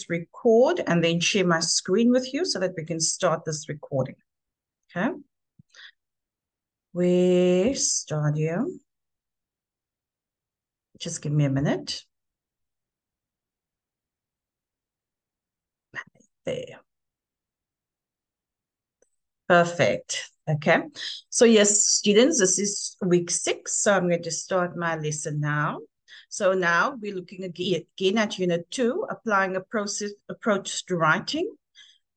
just record and then share my screen with you so that we can start this recording. Okay. Where Stadio? Just give me a minute. There. Perfect. Okay. So yes, students, this is week 6. So I'm going to start my lesson now. So now we're looking again at Unit 2, applying a approach to writing.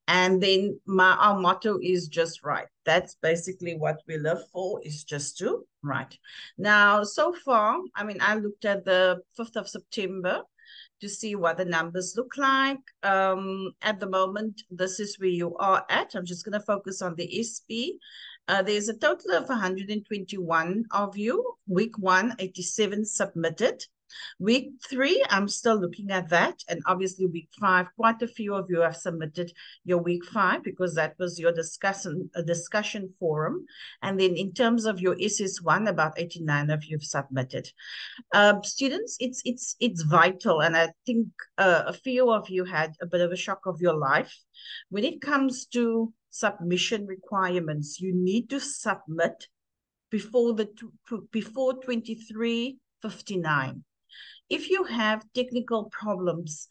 And then our motto is just write. That's basically what we live for, is just to write. Now, so far, I mean, I looked at the 5th of September to see what the numbers look like. At the moment, this is where you are at. I'm just going to focus on the SB. There's a total of 121 of you. Week 1, 87 submitted. Week 3, I'm still looking at that. And obviously week 5, quite a few of you have submitted your week 5 because that was your discussion forum. And then in terms of your SS1, about 89 of you have submitted. Students, it's vital. And I think a few of you had a bit of a shock of your life. When it comes to submission requirements, you need to submit before 23:59. If you have technical problems,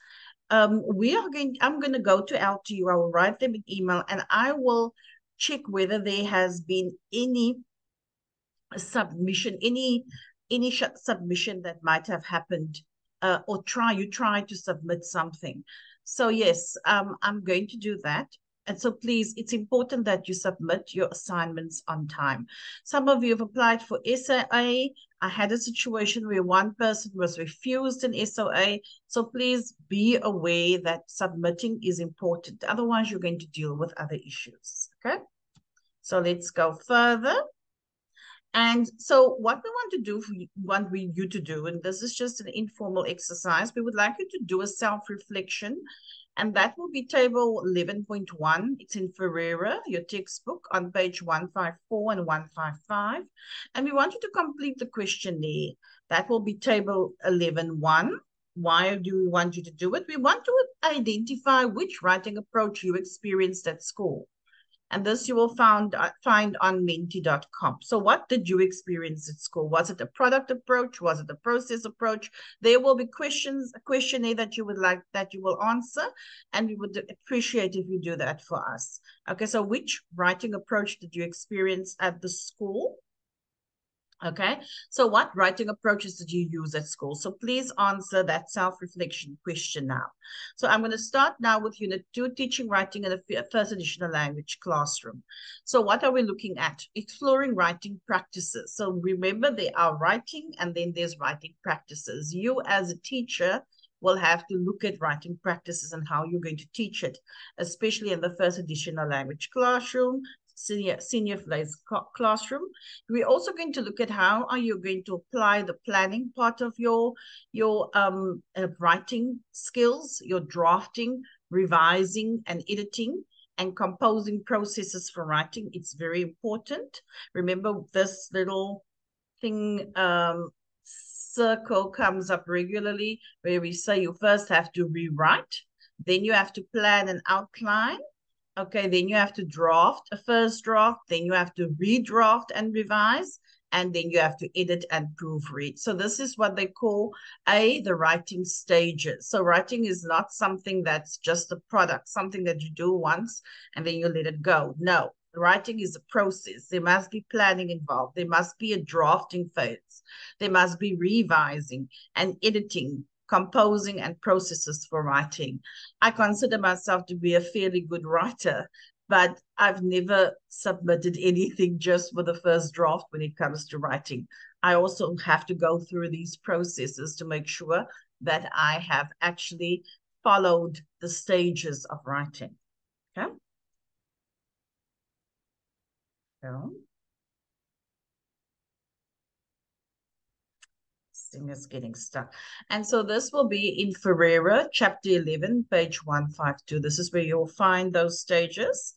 I'm going to go to LTU. I will write them an email and I will check whether there has been any submission, any submission that might have happened, or you try to submit something. So yes, I'm going to do that. And so please, it's important that you submit your assignments on time. Some of you have applied for SOA. I had a situation where one person was refused an SOA. So please be aware that submitting is important. Otherwise, you're going to deal with other issues. Okay. So let's go further. And so what we want you to do, and this is just an informal exercise, we would like you to do a self-reflection, and that will be table 11.1. It's in Ferreira, your textbook, on page 154 and 155. And we want you to complete the questionnaire. That will be table 11.1. Why do we want you to do it? We want to identify which writing approach you experienced at school. And this you will find on menti.com. So what did you experience at school? Was it a product approach? Was it a process approach? There will be a questionnaire that you will answer, and we would appreciate if you do that for us. Okay, so which writing approach did you experience at the school? Okay, so what writing approaches did you use at school? So please answer that self-reflection question now. So I'm going to start now with Unit 2, Teaching Writing in a First Additional Language Classroom. So what are we looking at? Exploring writing practices. So remember, there are writing and then there's writing practices. You as a teacher will have to look at writing practices and how you're going to teach it, especially in the First Additional Language Classroom, senior phase classroom. We're also going to look at how are you going to apply the planning part of your writing skills, your drafting, revising, and editing, and composing processes for writing. It's very important. Remember, this little thing, circle, comes up regularly where we say you first have to rewrite, then you have to plan and outline. Okay, then you have to draft a first draft, then you have to redraft and revise, and then you have to edit and proofread. So this is what they call the writing stages. So writing is not something that's just a product, something that you do once and then you let it go. No, writing is a process. There must be planning involved. There must be a drafting phase. There must be revising and editing, composing, and processes for writing. I consider myself to be a fairly good writer, but I've never submitted anything just for the first draft when it comes to writing. I also have to go through these processes to make sure that I have actually followed the stages of writing. Okay. So, thing is getting stuck. And so this will be in Ferreira, chapter 11, page 152. This is where you'll find those stages.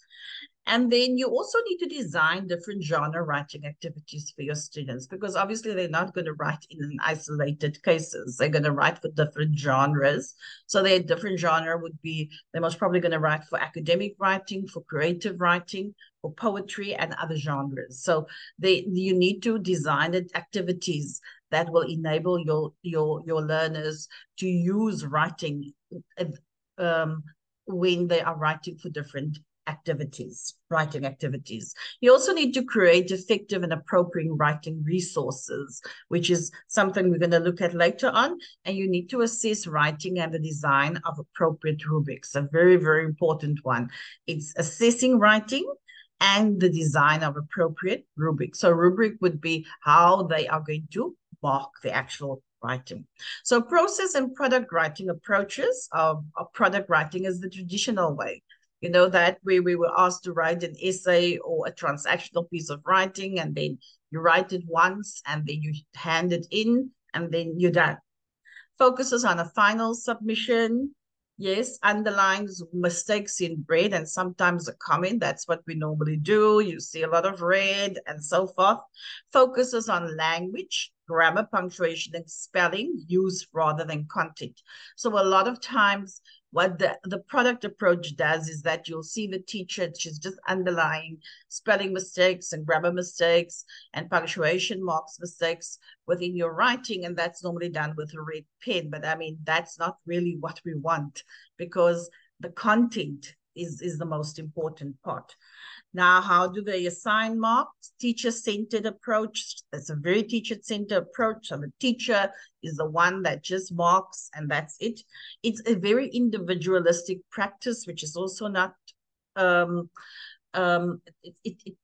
And then you also need to design different genre writing activities for your students, because obviously they're not going to write in an isolated cases. They're going to write for different genres. So their different genre would be, they're most probably going to write for academic writing, for creative writing, for poetry and other genres. So you need to design activities that will enable your learners to use writing um, when they are writing for different writing activities. You also need to create effective and appropriate writing resources, which is something we're going to look at later on. And you need to assess writing and the design of appropriate rubrics, a very, very important one. It's assessing writing and the design of appropriate rubric. So rubric would be how they are going to mark the actual writing. So process and product writing approaches of product writing is the traditional way. You know, that way we were asked to write an essay or a transactional piece of writing, and then you write it once and then you hand it in and then you're done. Focuses on a final submission. Yes, underlines mistakes in red and sometimes a comment. That's what we normally do. You see a lot of red and so forth. Focuses on language, grammar, punctuation, and spelling, use rather than content. So a lot of times what the product approach does is that you'll see the teacher, she's just underlying spelling mistakes and grammar mistakes and punctuation marks mistakes within your writing, and that's normally done with a red pen. But I mean, that's not really what we want, because the content is the most important part. Now, how do they assign marks? Teacher-centered approach. That's a very teacher-centered approach. So the teacher is the one that just marks and that's it. It's a very individualistic practice, which is also not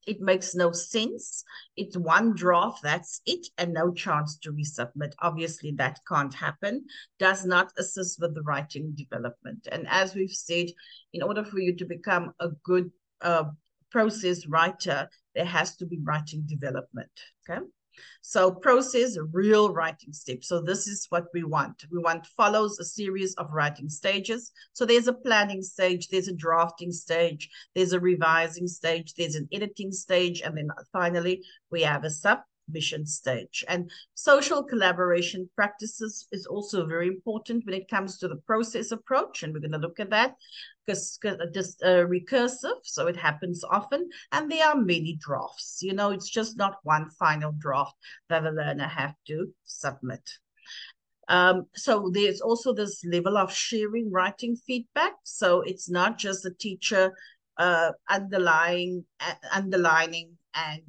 it makes no sense. It's one draft, that's it, and no chance to resubmit. Obviously, that can't happen. Does not assist with the writing development. And as we've said, in order for you to become a good process writer, there has to be writing development. Okay. So process, real writing steps. So this is what we want. We want follows a series of writing stages. So there's a planning stage, there's a drafting stage, there's a revising stage, there's an editing stage, and then finally we have a submission stage. And social collaboration practices is also very important when it comes to the process approach, and we're going to look at that. Just recursive, so it happens often, and there are many drafts. You know, it's just not one final draft that the learner have to submit. So there's also this level of sharing writing feedback. So it's not just the teacher underlining and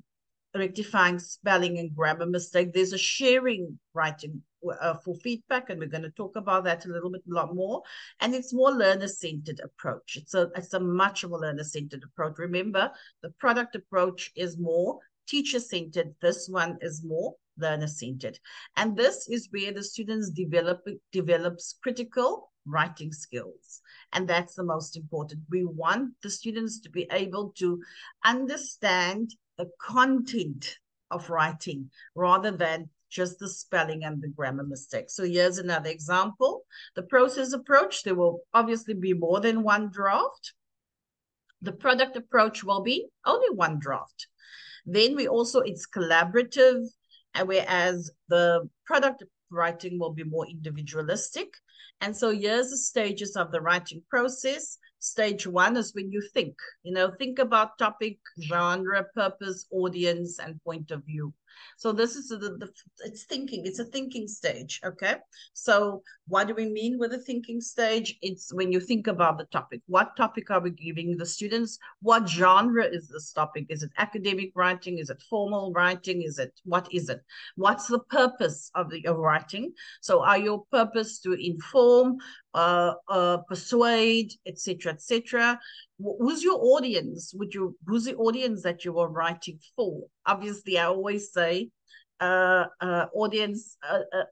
rectifying spelling and grammar mistake. There's a sharing writing for feedback, and we're going to talk about that a little bit more. And it's more learner-centered approach. It's a much more learner-centered approach. Remember, the product approach is more teacher-centered. This one is more learner-centered. And this is where the students develops critical writing skills. And that's the most important. We want the students to be able to understand the content of writing rather than just the spelling and the grammar mistakes. So here's another example. The process approach, there will obviously be more than one draft. The product approach will be only one draft. Then it's collaborative, whereas the product writing will be more individualistic. And so here's the stages of the writing process. Stage one is when you think, think about topic, genre, purpose, audience, and point of view. So this is it's thinking. It's a thinking stage, okay? So what do we mean with a thinking stage? It's when you think about the topic. What topic are we giving the students? What genre is this topic? Is it academic writing? Is it formal writing? What is it? What's the purpose of the writing? So are your purpose to inform, persuade, etc., etc.? Who's your audience? Who's the audience that you are writing for? Obviously, I always say, audience.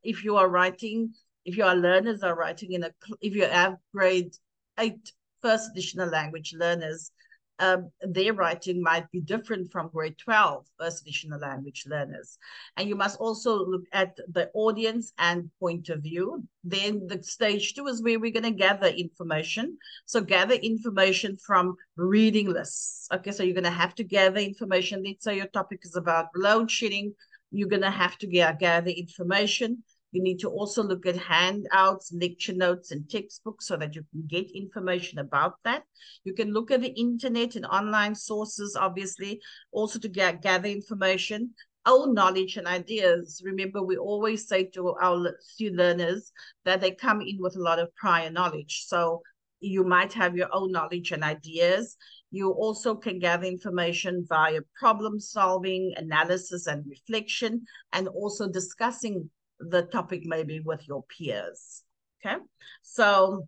If your learners are writing if you have grade 8 first additional language learners, their writing might be different from grade 12 first additional language learners. And you must also look at the audience and point of view. Then the stage 2 is where we're going to gather information. So gather information from reading lists. Okay, so you're going to have to gather information. Let's say your topic is about load shedding. You're going to have to gather information. You need to also look at handouts, lecture notes, and textbooks so that you can get information about that. You can look at the internet and online sources, obviously, also to gather information. Own knowledge and ideas. Remember, we always say to our learners that they come in with a lot of prior knowledge. So you might have your own knowledge and ideas. You also can gather information via problem solving, analysis, and reflection, and also discussing the topic maybe with your peers. Okay, so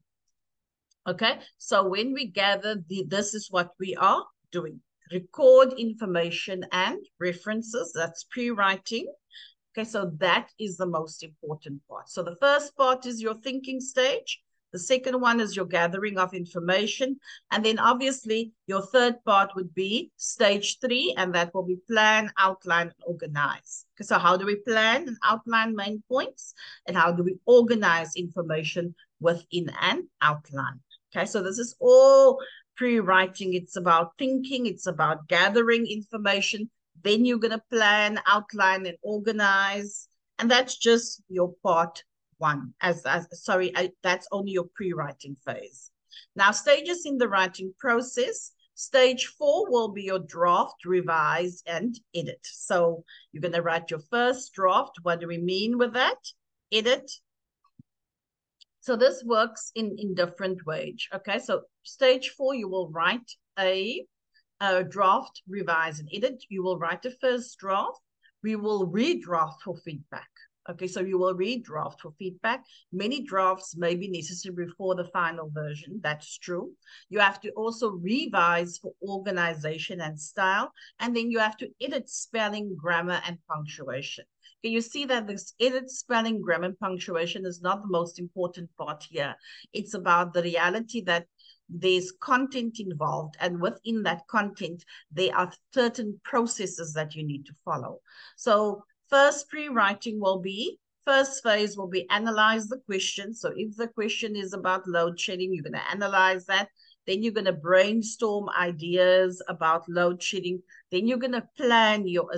when we gather this is what we are doing. Record information and references. That's pre-writing. Okay, so that is the most important part. So the first part is your thinking stage. The second one is your gathering of information. And then obviously your third part would be stage 3, and that will be plan, outline, and organize. Okay, so how do we plan and outline main points? And how do we organize information within an outline? Okay, so this is all pre-writing. It's about thinking. It's about gathering information. Then you're going to plan, outline, and organize. And that's just your part 1. That's only your pre-writing phase. Now, stages in the writing process. Stage 4 will be your draft, revise, and edit. So you're going to write your first draft. What do we mean with that? Edit. So this works in different ways. Okay, so stage 4, you will write a draft, revise, and edit. You will write the first draft. We will redraft for feedback. Okay, so you will redraft for feedback. Many drafts may be necessary before the final version. That's true. You have to also revise for organization and style. And then you have to edit spelling, grammar, and punctuation. Okay, you see that this edit spelling, grammar, and punctuation is not the most important part here. It's about the reality that there's content involved, and within that content, there are certain processes that you need to follow. So first pre-writing first phase will be analyze the question. So if the question is about load shedding, you're going to analyze that. Then you're going to brainstorm ideas about load shedding. Then you're going to plan your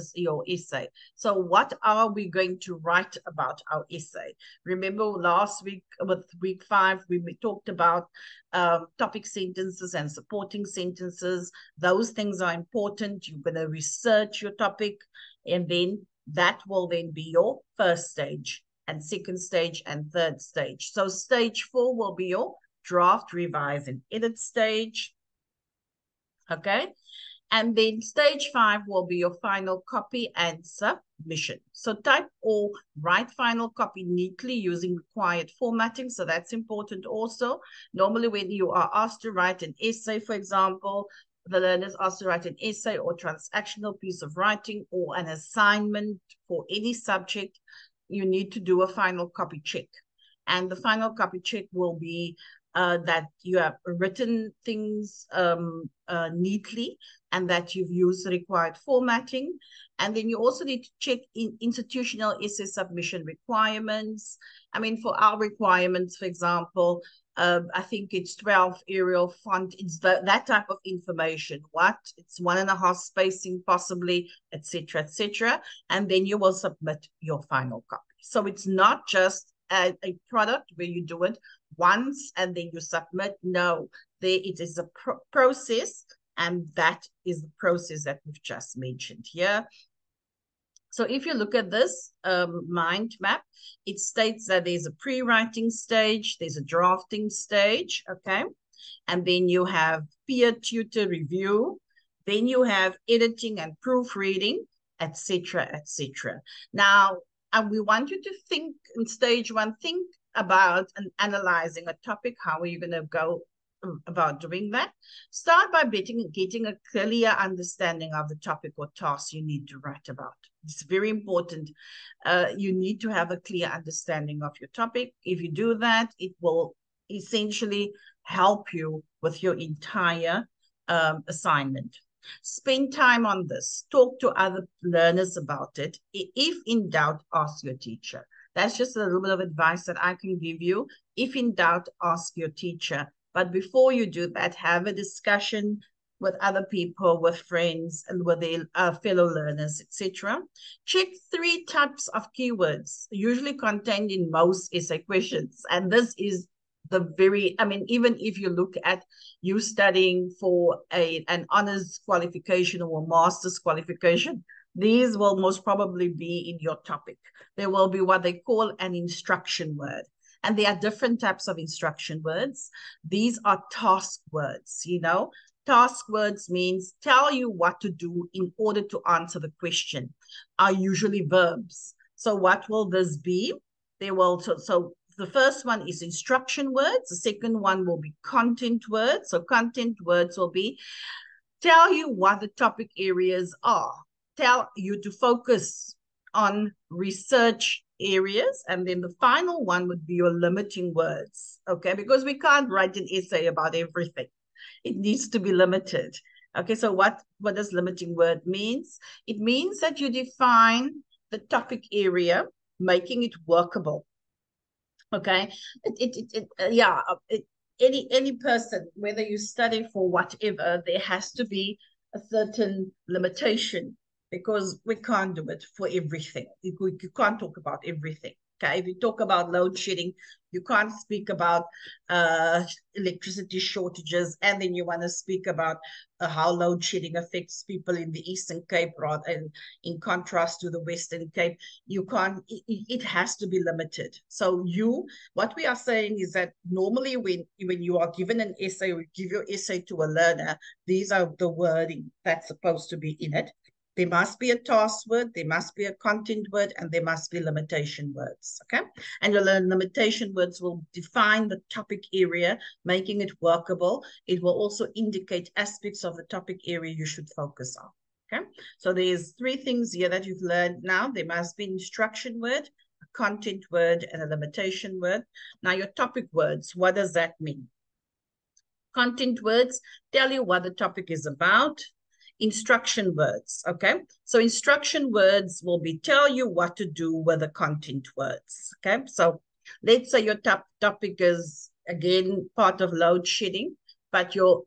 essay. So what are we going to write about our essay? Remember last week with week 5, we talked about topic sentences and supporting sentences. Those things are important. You're going to research your topic, and then that will then be your first stage, and second stage, and third stage. So stage 4 will be your draft, revise, and edit stage. Okay. And then stage 5 will be your final copy and submission. So type or write final copy neatly using required formatting. So that's important also. Normally when you are asked to write an essay, for example, the learners asked to write an essay or transactional piece of writing or an assignment for any subject, you need to do a final copy check. And the final copy check will be that you have written things neatly and that you've used the required formatting. And then you also need to check institutional essay submission requirements. I mean, for our requirements, for example, I think it's 12 Arial font. It's that type of information. It's 1.5 spacing possibly, etc., etc. And then you will submit your final copy. So it's not just a product where you do it once and then you submit. No, it is a process, and that is the process that we've just mentioned here. So if you look at this mind map, it states that there's a pre-writing stage, there's a drafting stage, okay? And then you have peer tutor review, then you have editing and proofreading, etc., etc. Now, we want you to think in stage 1, think about and analyzing a topic. How are you going to go about doing that? Start by getting a clear understanding of the topic or task you need to write about. It's very important. You need to have a clear understanding of your topic. If you do that, it will essentially help you with your entire assignment. Spend time on this. Talk to other learners about it. If in doubt, ask your teacher. That's just a little bit of advice that I can give you. If in doubt, ask your teacher. But before you do that, have a discussion with other people, with friends, and with their fellow learners, etc. Check 3 types of keywords, usually contained in most essay questions. And this is even if you look at you studying for an honors qualification or a master's qualification, these will most probably be in your topic. There will be what they call an instruction word. And there are different types of instruction words. These are task words, Task words means tell you what to do in order to answer the question, are usually verbs. So what will this be? They will, so the first one is instruction words. The second one will be content words. So content words will be tell you what the topic areas are, tell you to focus on research areas. And then the final one would be your limiting words, okay? Because we can't write an essay about everything. It needs to be limited. Okay, so what does limiting word means? It means that you define the topic area, making it workable. Okay, any person, whether you study for whatever, there has to be a certain limitation because we can't do it for everything. You can't talk about everything. Okay, if you talk about load shedding, you can't speak about electricity shortages, and then you want to speak about how load shedding affects people in the Eastern Cape, rather, and in contrast to the Western Cape. You can't. It has to be limited. So what we are saying is that normally when you are given an essay, we give your essay to a learner. These are the wording that's supposed to be in it. There must be a task word, there must be a content word, and there must be limitation words, okay? And your limitation words will define the topic area, making it workable. It will also indicate aspects of the topic area you should focus on, okay? So there's 3 things here that you've learned now. There must be an instruction word, a content word, and a limitation word. Now your topic words, what does that mean? Content words tell you what the topic is about. Instruction words, okay? So instruction words will be tell you what to do with the content words, okay? So let's say your topic is, again, part of load shedding, but your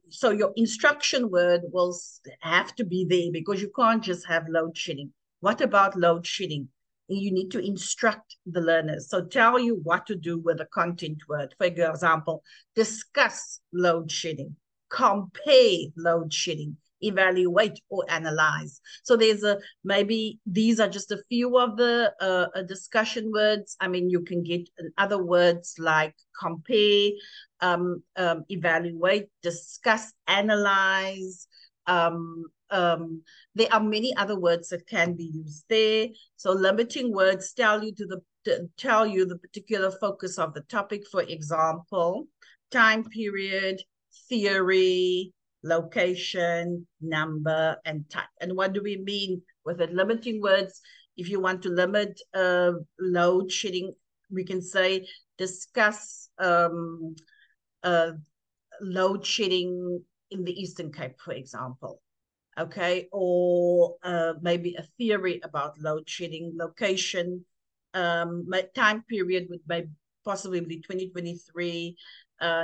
instruction word will have to be there because you can't just have load shedding. What about load shedding? You need to instruct the learners. So tell you what to do with the content word. For example, discuss load shedding, compare load shedding, evaluate or analyze. So maybe these are just a few of the discussion words. I mean, you can get other words like compare, evaluate, discuss, analyze. There are many other words that can be used there. So limiting words tell you the particular focus of the topic. For example, time period, theory, location, number, and type. And what do we mean with it? Limiting words, if you want to limit load shedding, we can say discuss load shedding in the Eastern Cape, for example. Okay, or maybe a theory about load shedding, location, time period would maybe possibly be 2023,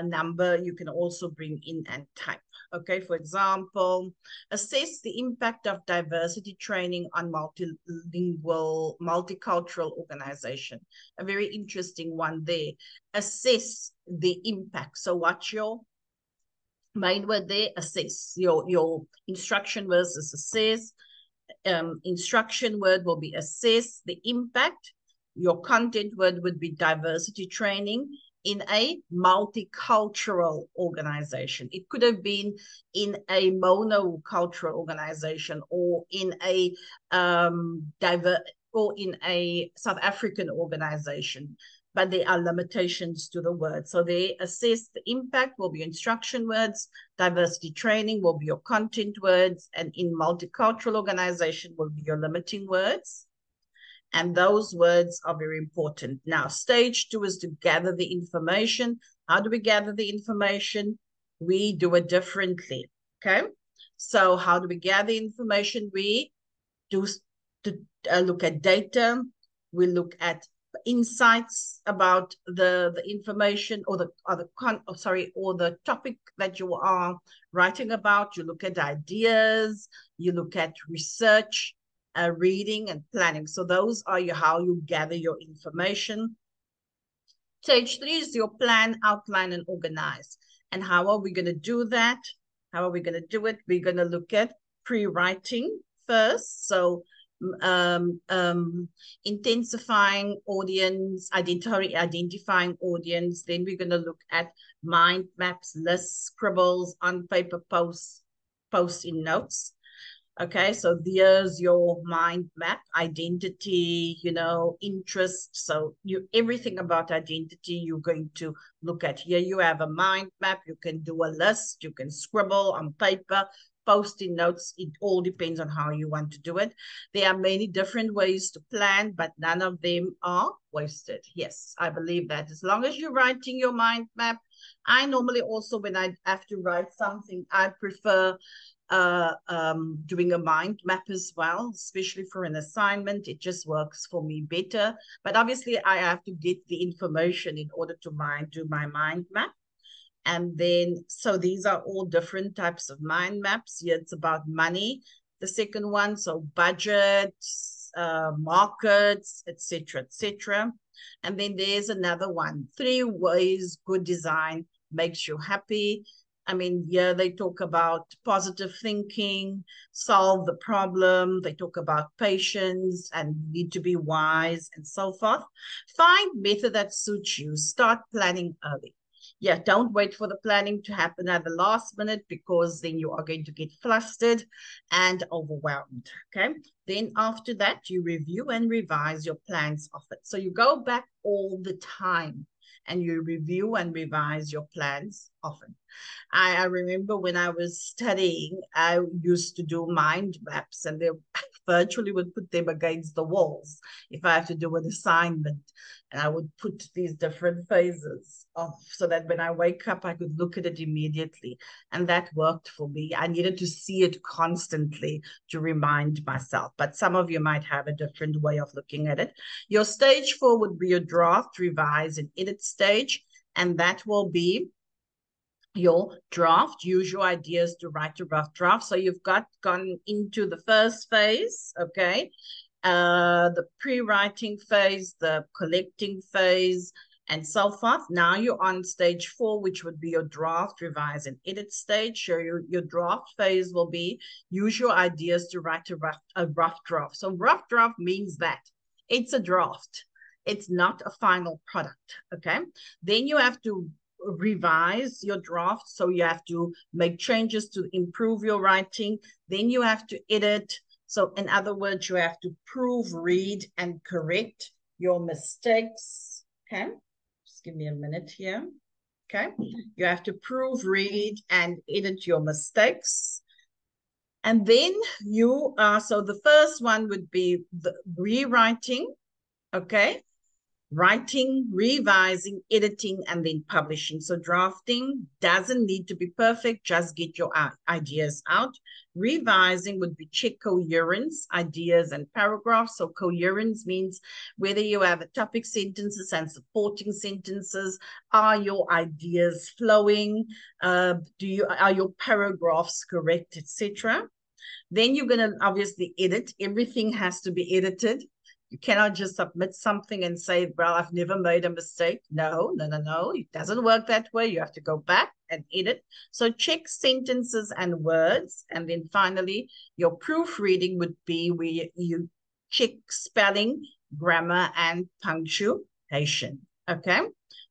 number you can also bring in and type. Okay, for example, assess the impact of diversity training on multilingual, multicultural organization. A very interesting one there. Assess the impact. So what's your main word there? Assess. Your instruction versus assess. Instruction word will be assess the impact. Your content word would be diversity training in a multicultural organization. It could have been in a monocultural organization or in a South African organization, but there are limitations to the word. So they assess the impact will be instruction words, diversity training will be your content words, and in multicultural organization will be your limiting words. And those words are very important. Now, stage 2 is to gather the information. How do we gather the information? We do it differently. Okay. So how do we gather information? We do look at data. We look at insights about the information or the topic that you are writing about. You look at ideas. You look at research, reading, and planning. So those are how you gather your information. Stage 3 is your plan, outline, and organize. And how are we going to do that? How are we going to do it? We're going to look at pre-writing first. So intensifying audience, identifying audience. Then we're going to look at mind maps, lists, scribbles, on paper post-in notes. Okay, so there's your mind map, identity, interest. So everything about identity you're going to look at. Here you have a mind map. You can do a list. You can scribble on paper, post-in notes. It all depends on how you want to do it. There are many different ways to plan, but none of them are wasted. Yes, I believe that. As long as you're writing your mind map, I normally also, when I have to write something, I prefer doing a mind map as well, especially for an assignment. It just works for me better. But obviously, I have to get the information in order to do my mind map. And then, so these are all different types of mind maps. Here it's about money. The second one, so budgets, markets, etc., etc. And then there's another one, 3 ways good design makes you happy. I mean, yeah, they talk about positive thinking, solve the problem. They talk about patience and need to be wise and so forth. Find method that suits you. Start planning early. Yeah, don't wait for the planning to happen at the last minute, because then you are going to get flustered and overwhelmed. Okay. Then after that, you review and revise your plans often. So you go back all the time and you review and revise your plans often. I remember when I was studying, I used to do mind maps, and they virtually would put them against the walls if I have to do an assignment. And I would put these different phases off so that when I wake up, I could look at it immediately. And that worked for me. I needed to see it constantly to remind myself. But some of you might have a different way of looking at it. Your stage 4 would be your draft, revise, and edit stage. And that will be your draft. Use your ideas to write a rough draft. So you've gone into the first phase, okay? The pre-writing phase, the collecting phase, and so forth. Now you're on stage 4, which would be your draft, revise, and edit stage. So your draft phase will be use your ideas to write a rough draft. So rough draft means that it's a draft. It's not a final product, okay? Then you have to revise your draft. So you have to make changes to improve your writing. Then you have to edit. So in other words, you have to proofread and correct your mistakes. Okay. Just give me a minute here. Okay. You have to proofread and edit your mistakes. And then so the first one would be the rewriting. Okay. Writing, revising, editing, and then publishing. So drafting doesn't need to be perfect. Just get your ideas out. Revising would be check coherence, ideas, and paragraphs. So coherence means whether you have a topic sentences and supporting sentences. Are your ideas flowing? Are your paragraphs correct, etc.? Then you're going to obviously edit. Everything has to be edited. You cannot just submit something and say, well, I've never made a mistake. No. It doesn't work that way. You have to go back and edit. So check sentences and words. And then finally, your proofreading would be where you check spelling, grammar, and punctuation. Okay.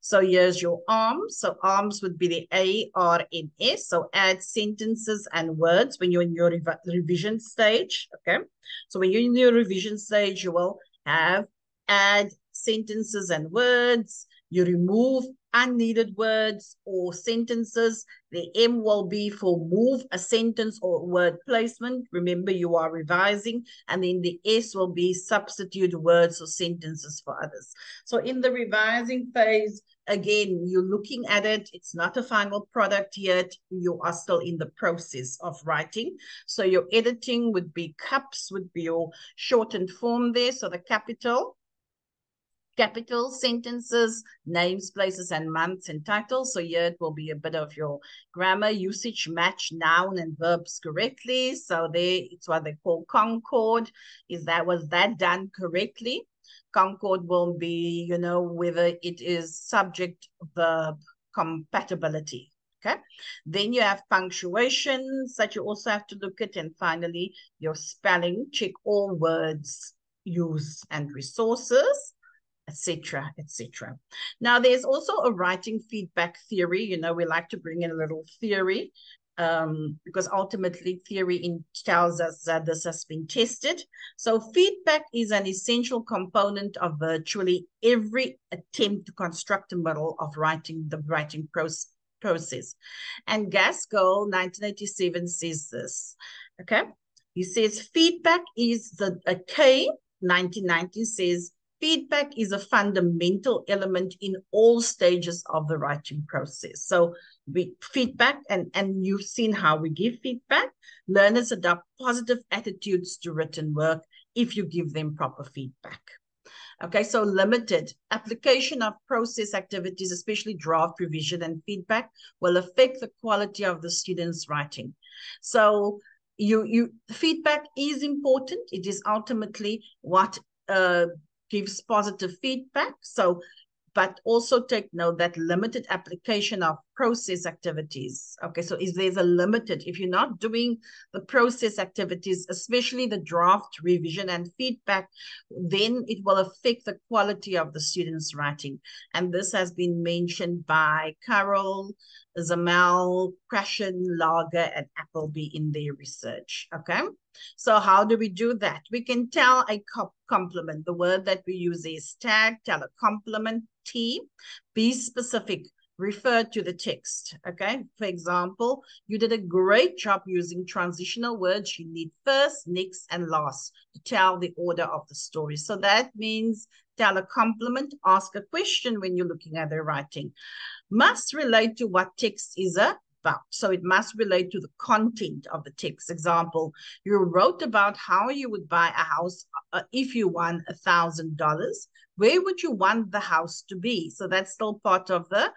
So here's your arms. So arms would be the ARMS. So add sentences and words when you're in your revision stage. Okay. So when you're in your revision stage, you will add sentences and words. You remove unneeded words or sentences. The M will be for move a sentence or word placement. Remember, you are revising. And then the S will be substitute words or sentences for others. So in the revising phase, again, you're looking at it. It's not a final product yet. You are still in the process of writing. So your editing would be CUPS, would be your shortened form there. So the capital sentences, names, places, and months and titles. So here it will be a bit of your grammar usage, match noun and verbs correctly. So there, it's what they call concord. Was that done correctly? Concord will be, whether it is subject, verb, compatibility. Okay. Then you have punctuations that you also have to look at. And finally, your spelling, check all words, use, and resources, etc., etc. Now, there's also a writing feedback theory. We like to bring in a little theory because ultimately theory tells us that this has been tested. So feedback is an essential component of virtually every attempt to construct a model of the writing process. And Gaskell, 1987, says this. Okay. He says feedback is K, 1990, says feedback is a fundamental element in all stages of the writing process. So feedback, and you've seen how we give feedback. Learners adopt positive attitudes to written work if you give them proper feedback. Okay, so limited application of process activities, especially draft, revision, and feedback, will affect the quality of the student's writing. So feedback is important. It is ultimately what gives positive feedback. So, but also take note that limited application of process activities. Okay, so there's a limited, if you're not doing the process activities, especially the draft, revision, and feedback, then it will affect the quality of the student's writing. And this has been mentioned by Carol, Zamel, Krashen, Lager, and Appleby in their research. Okay, so how do we do that? We can tell a compliment. The word that we use is tag, tell a compliment, T, be specific, refer to the text. Okay, for example, you did a great job using transitional words. You need first, next, and last to tell the order of the story. So that means tell a compliment, ask a question when you're looking at their writing. Must relate to what text is about. So it must relate to the content of the text. Example, you wrote about how you would buy a house if you won $1,000. Where would you want the house to be? So that's still part of the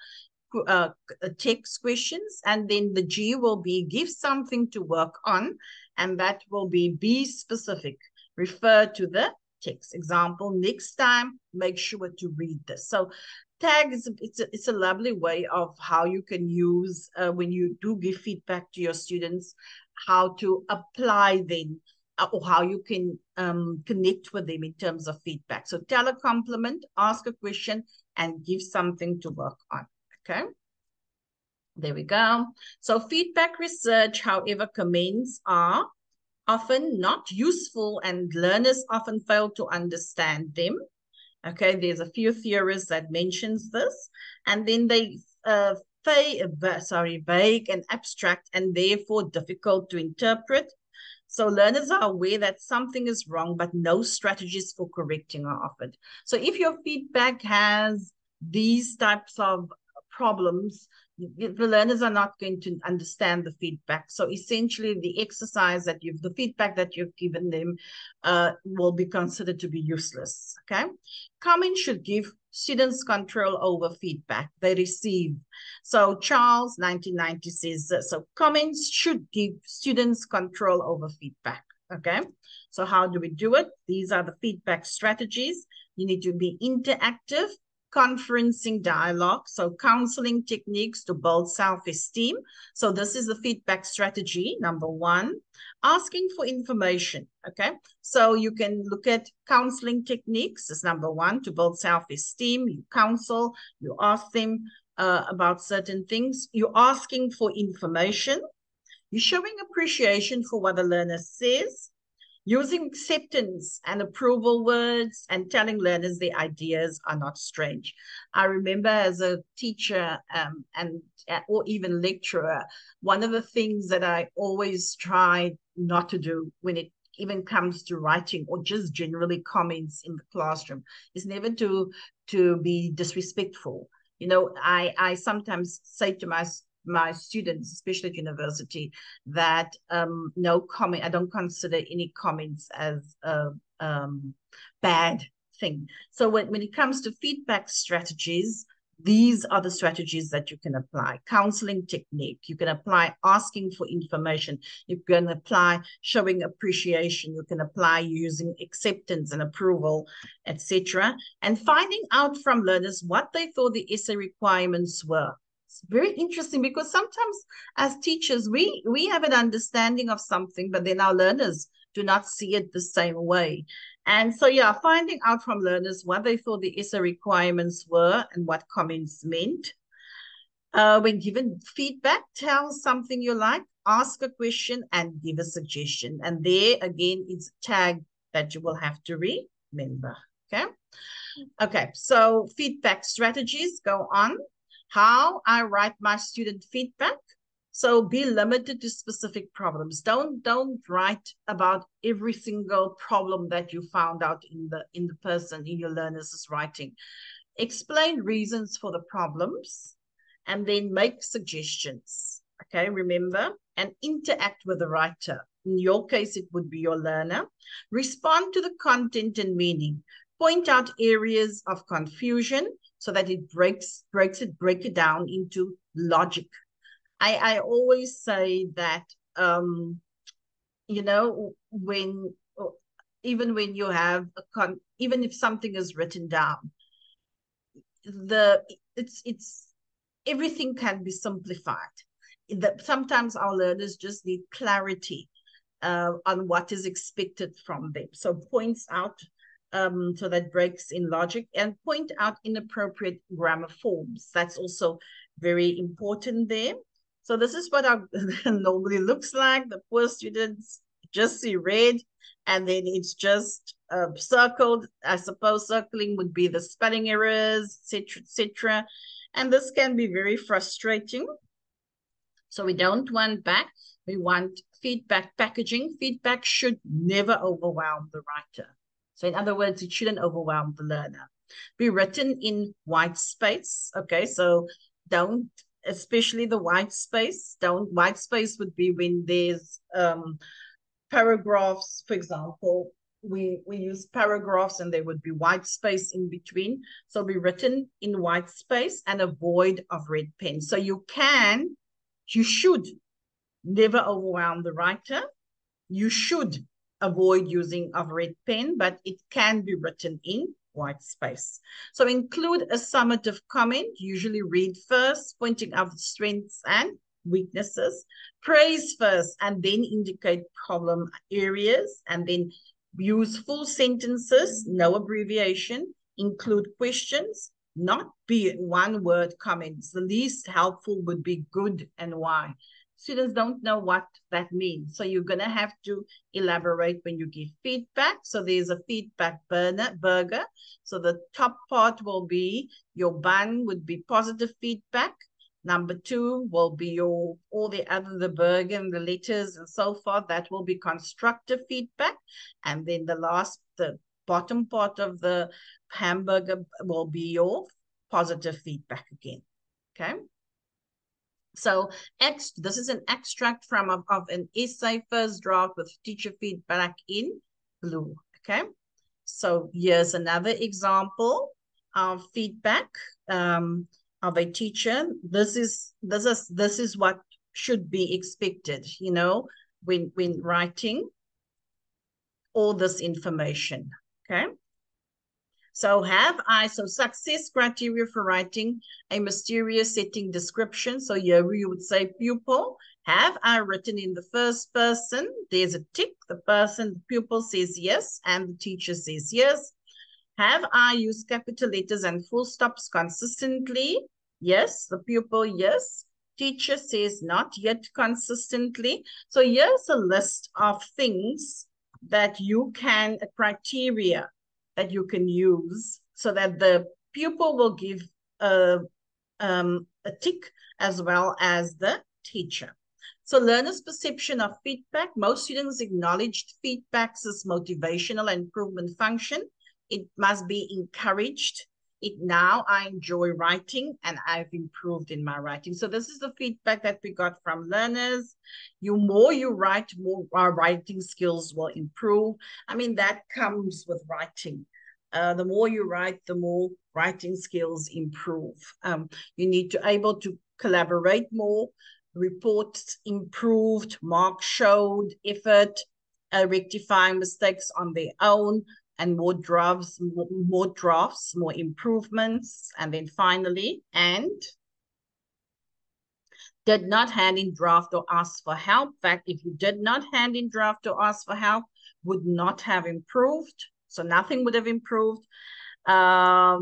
text questions. And then the G will be give something to work on. And that will be specific. Refer to the text. Example, next time, make sure to read this. So tag it's a lovely way of how you can use when you do give feedback to your students, how to apply them or how you can connect with them in terms of feedback. So tell a compliment, ask a question, and give something to work on. Okay, there we go. So feedback research, however, comments are often not useful and learners often fail to understand them. Okay, there's a few theories that mentions this, and then they vague and abstract and therefore difficult to interpret. So learners are aware that something is wrong, but no strategies for correcting are offered. So if your feedback has these types of problems, the learners are not going to understand the feedback. So essentially the feedback that you've given them will be considered to be useless. Okay. Comments should give students control over feedback they receive. So Charles, 1990, says that. So comments should give students control over feedback. Okay. So how do we do it? These are the feedback strategies. You need to be interactive, conferencing dialogue, so counseling techniques to build self-esteem. So this is the feedback strategy, number one. Asking for information, okay? So you can look at counseling techniques as number one to build self-esteem. You counsel, you ask them about certain things. You're asking for information. You're showing appreciation for what the learner says. Using acceptance and approval words and telling learners their ideas are not strange. I remember as a teacher or even lecturer, one of the things that I always try not to do when it even comes to writing or just generally comments in the classroom is never to be disrespectful. You know, I sometimes say to my students, especially at university, that no comment, I don't consider any comments as a bad thing. So when it comes to feedback strategies, these are the strategies that you can apply. Counseling technique, you can apply asking for information, you can apply showing appreciation, you can apply using acceptance and approval, etc. And finding out from learners what they thought the essay requirements were. It's very interesting because sometimes as teachers, we have an understanding of something, but then our learners do not see it the same way. And so, yeah, finding out from learners what they thought the essay requirements were and what comments meant. When given feedback, tell something you like, ask a question, and give a suggestion. And there, again, it's a tag that you will have to remember. Okay. Okay. So feedback strategies go on. How I write my student feedback. So be limited to specific problems. Don't write about every single problem that you found out in the person in your learner's writing. Explain reasons for the problems and then make suggestions. Okay, remember, and interact with the writer. In your case, it would be your learner. Respond to the content and meaning. Point out areas of confusion so that it break it down into logic. I always say that, you know, even when you have even if something is written down, it's everything can be simplified. Sometimes our learners just need clarity on what is expected from them. So points out so that breaks in logic, and point out inappropriate grammar forms. That's also very important there. So this is what our normally looks like. The poor students just see red, and then it's just circled. I suppose circling would be the spelling errors, etc., etc. And this can be very frustrating. So we don't want back. We want feedback packaging. Feedback should never overwhelm the writer. So in other words, it shouldn't overwhelm the learner. Be written in white space. Okay, so don't, especially the white space, white space would be when there's paragraphs, for example. We use paragraphs and there would be white space in between. So be written in white space and avoid of red pen. So you should never overwhelm the writer. You should avoid using of red pen, but it can be written in white space. So include a summative comment, usually read first, pointing out the strengths and weaknesses. Praise first and then indicate problem areas, and then use full sentences, no abbreviation. Include questions, not be one-word comments. The least helpful would be good and why. Students don't know what that means. So you're going to have to elaborate when you give feedback. So there's a feedback burger. So the top part will be your bun would be positive feedback. Number 2 will be all the burger and the letters and so forth. That will be constructive feedback. And then the bottom part of the hamburger will be your positive feedback again. Okay. So this is an extract of an essay, first draft with teacher feedback in blue. Okay. So here's another example of feedback of a teacher. This is what should be expected, you know, when writing all this information. Okay. So success criteria for writing a mysterious setting description. So here you would say pupil. Have I written in the first person? There's a tick. The pupil says yes, and the teacher says yes. Have I used capital letters and full stops consistently? Yes, the pupil, yes. Teacher says not yet consistently. So here's a list of things that criteria that you can use so that the pupil will give a tick as well as the teacher. So learners' perception of feedback. Most students acknowledged feedback's motivational and improvement function. It must be encouraged. now I enjoy writing and I've improved in my writing. So this is the feedback that we got from learners. More you write, more our writing skills will improve. I mean, that comes with writing. The more you write, the more writing skills improve. You need to able to collaborate more. Reports improved, marks showed effort, rectifying mistakes on their own, and more drafts, more improvements. And then finally, and did not hand in draft or ask for help. In fact, if you did not hand in draft or ask for help, would not have improved. So nothing would have improved. Rectify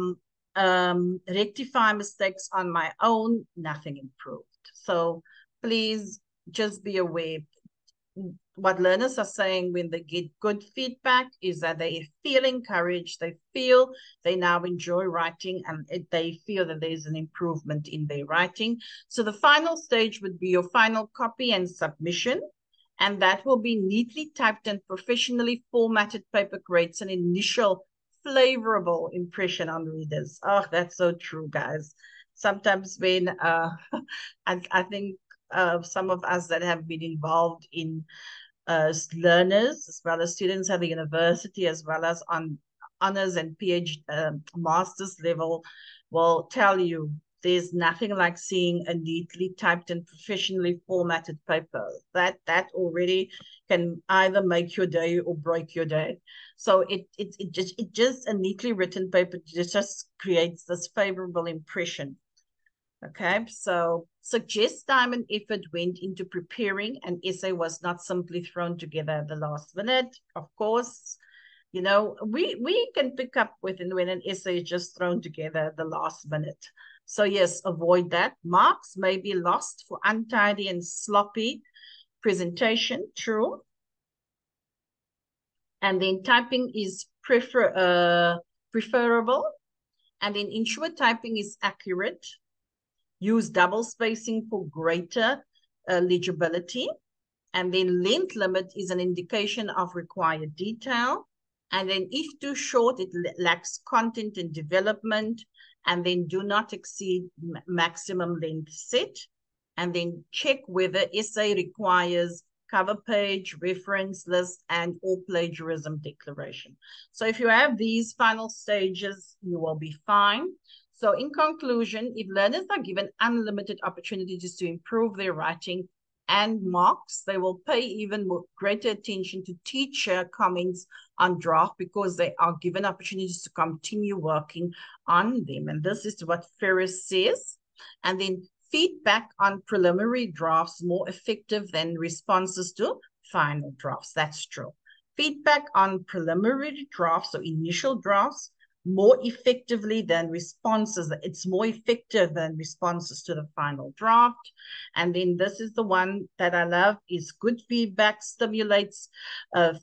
mistakes on my own, nothing improved. So please just be aware. What learners are saying when they get good feedback is that they feel encouraged, they feel they now enjoy writing, and they feel that there's an improvement in their writing. So the final stage would be your final copy and submission, and that will be neatly typed and professionally formatted paper creates an initial flavorable impression on readers. Oh, that's so true, guys. Sometimes when I think some of us that have been involved in learners as well as students at the university as well as on honors and PhD master's level will tell you there's nothing like seeing a neatly typed and professionally formatted paper. That already can either make your day or break your day. So it just a neatly written paper just creates this favorable impression. Okay, so suggest time and effort went into preparing an essay was not simply thrown together at the last minute. Of course, you know, we can pick up when an essay is just thrown together at the last minute. So yes, avoid that. Marks may be lost for untidy and sloppy presentation, true. And then typing is preferable. And then ensure typing is accurate. Use double spacing for greater legibility. And then length limit is an indication of required detail. And then if too short, it lacks content and development. And then do not exceed maximum length set. And then check whether essay requires cover page, reference list, and or plagiarism declaration. So if you have these final stages, you will be fine. So in conclusion, if learners are given unlimited opportunities to improve their writing and marks, they will pay even more greater attention to teacher comments on draft because they are given opportunities to continue working on them. And this is what Ferris says. And then feedback on preliminary drafts more effective than responses to final drafts. That's true. Feedback on preliminary drafts or initial drafts more effectively than responses. It's more effective than responses to the final draft. And then this is the one that I love is good feedback stimulates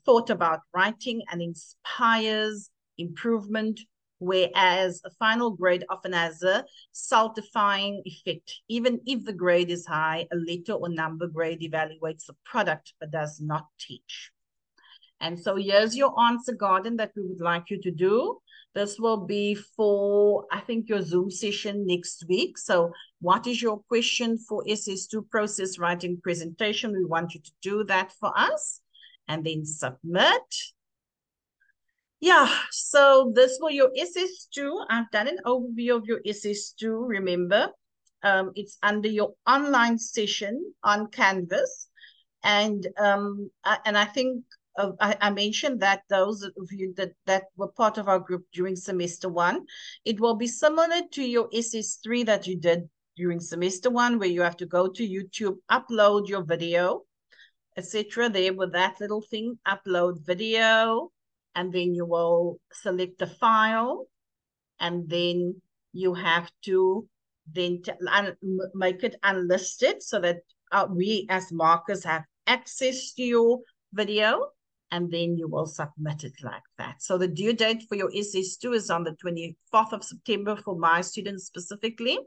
thought about writing and inspires improvement, whereas a final grade often has a saltifying effect. Even if the grade is high, a letter or number grade evaluates the product but does not teach. And so here's your answer garden that we would like you to do. This will be for, I think, your Zoom session next week. So what is your question for SS2 process writing presentation? We want you to do that for us and then submit. Yeah, so this for your SS2. I've done an overview of your SS2. Remember, it's under your online session on Canvas. And I think I mentioned that those of you that were part of our group during semester 1, it will be similar to your SS3 that you did during semester 1, where you have to go to YouTube, upload your video, etc. There with that little thing, upload video, and then you will select the file, and then you have to then make it unlisted so that we as markers have access to your video. and then you will submit it like that. So the due date for your SS2 is on the 24th of September for my students specifically.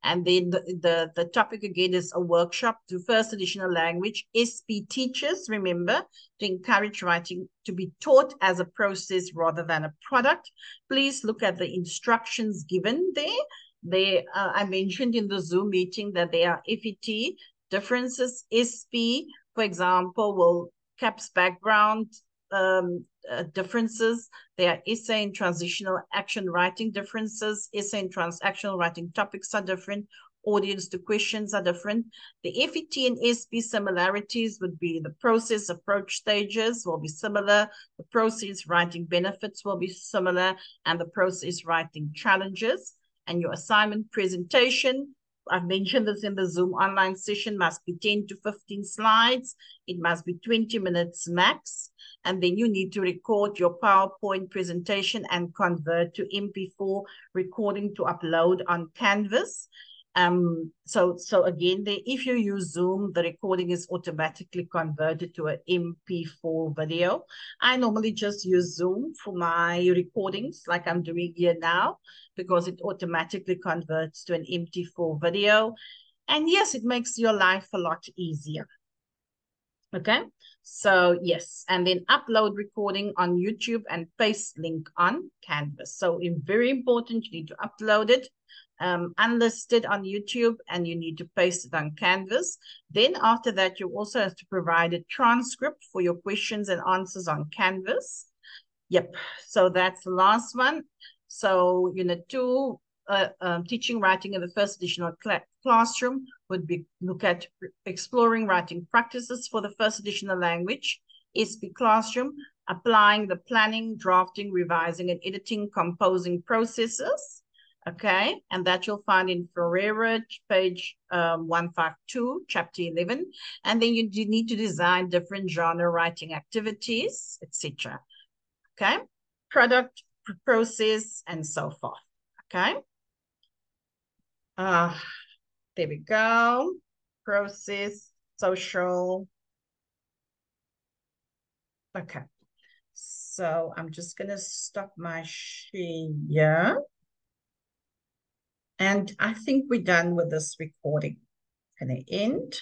And then the topic again is a workshop to first additional language. SP teachers, remember, to encourage writing to be taught as a process rather than a product. Please look at the instructions given there. I mentioned in the Zoom meeting that there are FET differences. SP, for example, will CAPS background differences. There are essay and transitional action writing differences. Essay and transactional writing topics are different. Audience to questions are different. The FET and SP similarities would be the process approach stages will be similar. The process writing benefits will be similar, and the process writing challenges. And your assignment presentation, I've mentioned this in the Zoom online session, must be 10 to 15 slides. It must be 20 minutes max. And then you need to record your PowerPoint presentation and convert to MP4 recording to upload on Canvas. So again, if you use Zoom, the recording is automatically converted to an MP4 video. I normally just use Zoom for my recordings like I'm doing here now, because it automatically converts to an MP4 video. And yes, it makes your life a lot easier. Okay, so yes, and then upload recording on YouTube and paste link on Canvas. So very important, you need to upload it unlisted on YouTube, and you need to paste it on Canvas. Then after that, you also have to provide a transcript for your questions and answers on Canvas. Yep, so that's the last one. So Unit 2, teaching writing in the first additional classroom would be look at exploring writing practices for the first additional language. SP classroom, applying the planning, drafting, revising, and editing, composing processes. Okay, and that you'll find in Ferreira, page 152, chapter 11. And then you need to design different genre writing activities, etc. Okay, product, process, and so forth. Okay. There we go. Process, social. Okay. So I'm just going to stop my share. And I think we're done with this recording. Going to end.